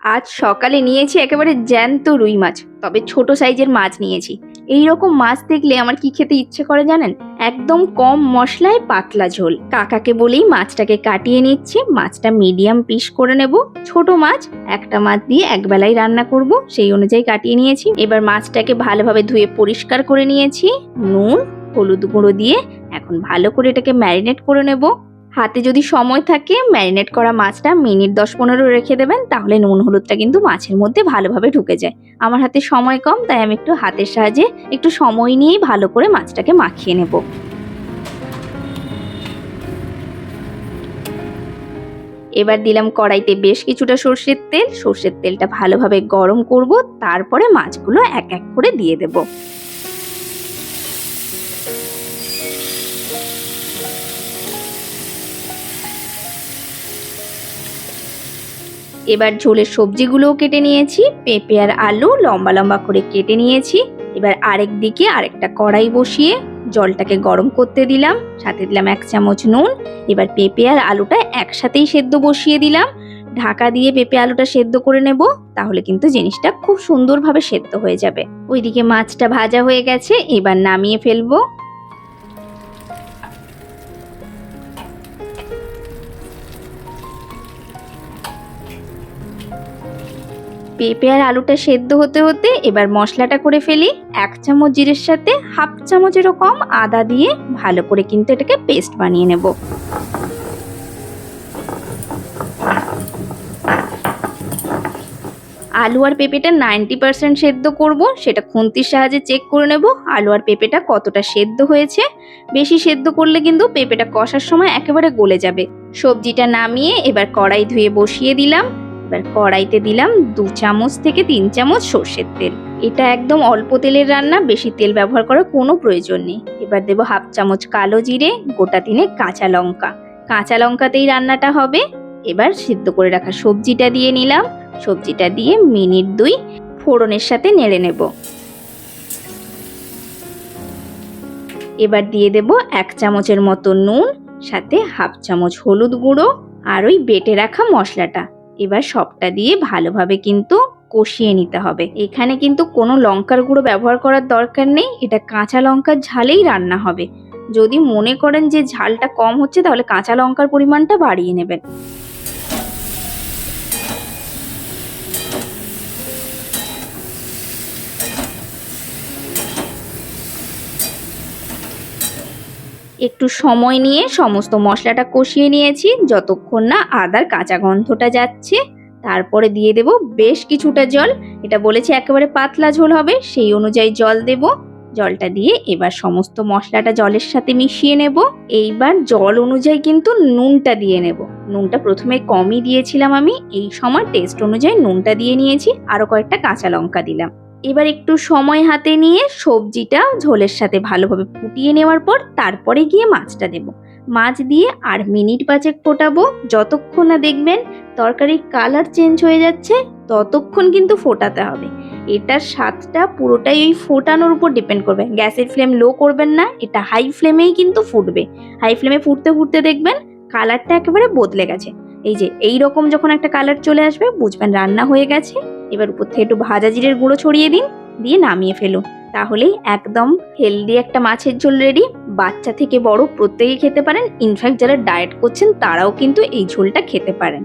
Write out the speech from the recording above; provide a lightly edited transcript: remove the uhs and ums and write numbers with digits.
আজ সকালে নিয়েছি একেবারে জ্যান্ত রুই মাছ, তবে ছোট সাইজের মাছ নিয়েছি। এই রকম মাছ দেখলে আমার কি খেতে ইচ্ছে করে জানেন? একদম কম মশলায় পাতলা ঝোল। কাকাকে বলেই মাছটাকে কাটিয়ে নিচ্ছি। মাছটা মিডিয়াম পিস করে নেব। ছোট মাছ, একটা মাছ দিয়ে একবেলাই রান্না করব, সেই অনুযায়ী কাটিয়ে নিয়েছি। এবার মাছটাকে ভালোভাবে ধুয়ে পরিষ্কার করে নিয়েছি। নুন, হলুদ গুঁড়ো দিয়ে এখন ভালো করে এটাকে ম্যারিনেট করে নেব। হাতে যদি সময় থাকে ম্যারিনেট করা মাছটা মিনিট 10-15 রেখে দেবেন, তাহলে নুন হলুদটা কিন্তু মাছের মধ্যে ভালোভাবে ঢুকে যায়। আমার হাতে সময় কম, তাই আমি একটু হাতের সাহায্যে একটু সময় নিয়েই ভালো করে মাছটাকে মাখিয়ে নেব। এবার দিলাম কড়াইতে বেশ কিছুটা সর্ষের তেল। সর্ষের তেলটা ভালোভাবে গরম করব, তারপরে মাছগুলো এক এক করে দিয়ে দেব। এবার ঝোলের সবজিগুলোও কেটে নিয়েছি। পেঁপে আর আলু লম্বা লম্বা করে কেটে নিয়েছি। এবার আরেক দিকে আরেকটা কড়াই বসিয়ে জলটাকে গরম করতে দিলাম, সাথে দিলাম 1 চামচ নুন। এবার পেঁপে আর আলুটা একসাথেই সেদ্ধ বসিয়ে দিলাম। ঢাকা দিয়ে পেঁপে আলুটা সেদ্ধ করে নেব, তাহলে কিন্তু জিনিসটা খুব সুন্দরভাবে সেদ্ধ হয়ে যাবে। ওইদিকে মাছটা ভাজা হয়ে গেছে, এবার নামিয়ে ফেলবো। পেঁপে আর আলুটা সেদ্ধ হতে হতে এবার মশলাটা করে ফেলি। 1 চামচ জিরের সাথে হাফ চামচেরও কম আদা দিয়ে ভালো করে কিন্তু এটাকে পেস্ট বানিয়ে নেব। আলু আর পেঁপেটা 90% সেদ্ধ করব, সেটা খুন্তির সাহায্যে চেক করে নেব আলু আর পেঁপেটা কতটা সেদ্ধ হয়েছে। বেশি সেদ্ধ করলে কিন্তু পেঁপেটা কষার সময় একেবারে গলে যাবে। সবজিটা নামিয়ে এবার কড়াই ধুয়ে বসিয়ে দিলাম। এবার কড়াইতে দিলাম 2 চামচ থেকে 3 চামচ সর্ষের তেল। এটা একদম অল্প তেলের রান্না, বেশি তেল ব্যবহার করার কোনো প্রয়োজন নেই। এবার দেবো হাফ চামচ কালো জিরে, গোটা 3 কাঁচা লঙ্কা। কাঁচা লঙ্কাতেই রান্নাটা হবে। এবার সিদ্ধ করে রাখা সবজিটা দিয়ে নিলাম। সবজিটা দিয়ে মিনিট 2 ফোড়নের সাথে নেড়ে নেব। এবার দিয়ে দেব 1 চামচের মতো নুন, সাথে হাফ চামচ হলুদ গুঁড়ো আর ওই বেটে রাখা মশলাটা। এবার সবটা দিয়ে ভালোভাবে কিন্তু কষিয়ে নিতে হবে। এখানে কিন্তু কোনো লঙ্কার গুঁড়ো ব্যবহার করার দরকার নেই, এটা কাঁচা লঙ্কার ঝালেই রান্না হবে। যদি মনে করেন যে ঝালটা কম হচ্ছে, তাহলে কাঁচা লঙ্কার পরিমাণটা বাড়িয়ে নেবেন। একটু সময় নিয়ে সমস্ত মশলাটা কষিয়ে নিয়েছি, যতক্ষণ না আদার কাঁচা গন্ধটা যাচ্ছে। তারপরে দিয়ে দেব বেশ কিছুটা জল। এটা বলেছি একেবারে পাতলা ঝোল হবে, সেই অনুযায়ী জল দেব। জলটা দিয়ে এবার সমস্ত মশলাটা জলের সাথে মিশিয়ে নেব। এইবার জল অনুযায়ী কিন্তু নুনটা দিয়ে নেব। নুনটা প্রথমে কমই দিয়েছিলাম আমি, এই সময় টেস্ট অনুযায়ী নুনটা দিয়ে নিয়েছি, আরো কয়েকটা কাঁচা লঙ্কা দিলাম। এবার একটু সময় হাতে নিয়ে সবজিটা ঝোলের সাথে ভালোভাবে ফুটিয়ে নেওয়ার পর তারপরে গিয়ে মাছটা দেব। মাছ দিয়ে আর মিনিট 5 ফোটাবো। যতক্ষণ না দেখবেন তরকারির কালার চেঞ্জ হয়ে যাচ্ছে, ততক্ষণ কিন্তু ফোটাতে হবে। এটার স্বাদটা পুরোটাই ওই ফোটানোর উপর ডিপেন্ড করবে। গ্যাসের ফ্লেম লো করবেন না, এটা হাই ফ্লেমেই কিন্তু ফুটবে। হাই ফ্লেমে ফুটতে ফুটতে দেখবেন কালারটা একেবারে বদলে গেছে। এই যে এই রকম যখন একটা কালার চলে আসবে, বুঝবেন রান্না হয়ে গেছে। এবার উপর থেকে একটু ভাজা জিরের গুঁড়ো ছড়িয়ে দিন, দিয়ে নামিয়ে ফেলুন। তাহলেই একদম হেলদি একটা মাছের ঝোল রেডি। বাচ্চা থেকে বড় প্রত্যেকেই খেতে পারেন। ইনফ্যাক্ট যারা ডায়েট করছেন তারাও কিন্তু এই ঝোলটা খেতে পারেন।